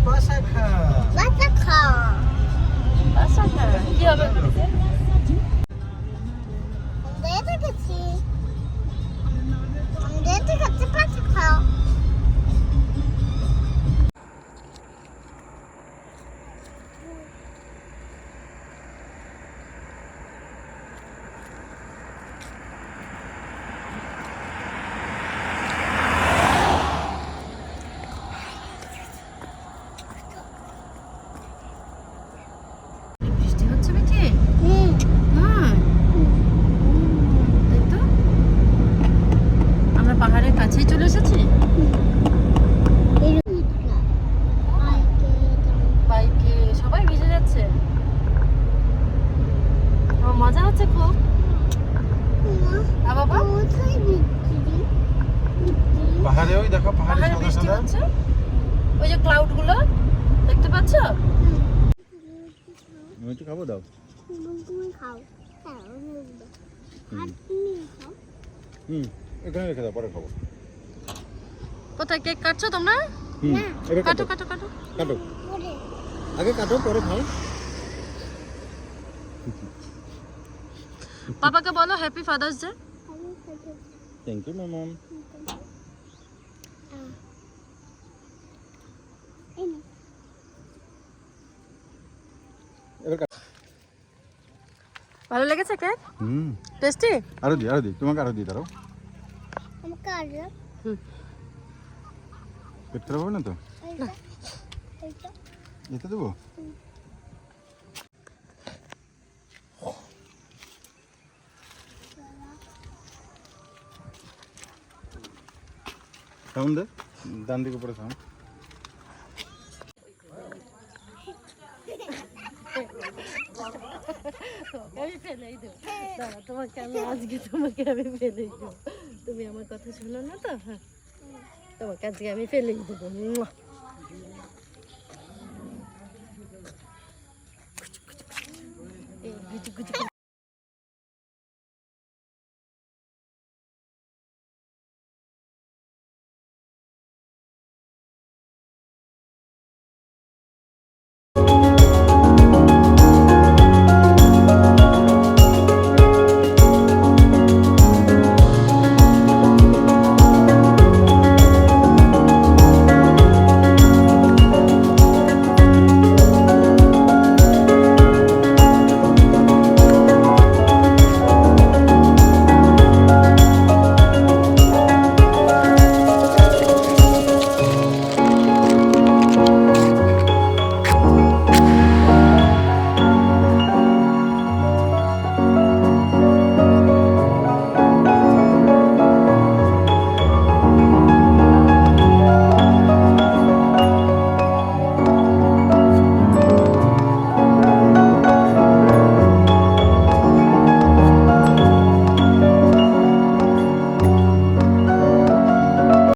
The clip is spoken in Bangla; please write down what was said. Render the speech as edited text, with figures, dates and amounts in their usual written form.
বাসা খা। বাচ্চা খা। বাসা খা কি হবে বলতে? আমরা দেখেছি বাচ্চা খাও। বৃষ্টি হচ্ছে বেটি? হ্যাঁ তাই তো, আমরা পাহাড়ের কাছেই চলে এসেছি। বাইকে সবাই ভিজে যাচ্ছে, আমার মজা হচ্ছে খুব। বাবা পাহাড়ে ওই দেখো, পাহাড়ে পাহাড়ে সাদা বৃষ্টি সাদা। হচ্ছে, ওই যে ক্লাউড গুলো দেখতে পাচ্ছ? আমি একটু খাবো, দাও। এখানে রেখে দাও, পরে খাবো। কোথায় কেক কাটছো তোমরা? এবার কাটো কাটো, কাটো কাটো। কাটো। আগে কাটো, পরে খাও। পাপাকে বলো happy father's day. Thank you মামাম। এবার কাটো। ভালো লেগেছে কেক? টেস্টি? আরো দি, তোমাকে আরো দি, দাঁড়াও। পেট খারাপ হবে না তো? এতে দেবো? সাউন্ড দে, ডান দিকে পরে সাউন্ড। আমি ফেলেই দেবো, দাঁড়া তোমাকে আমি আজকে ফেলেই দেবো। তুমি আমার কথা শোনো না তো? হ্যাঁ, তোমাকে আজকে আমি ফেলেই দেবো।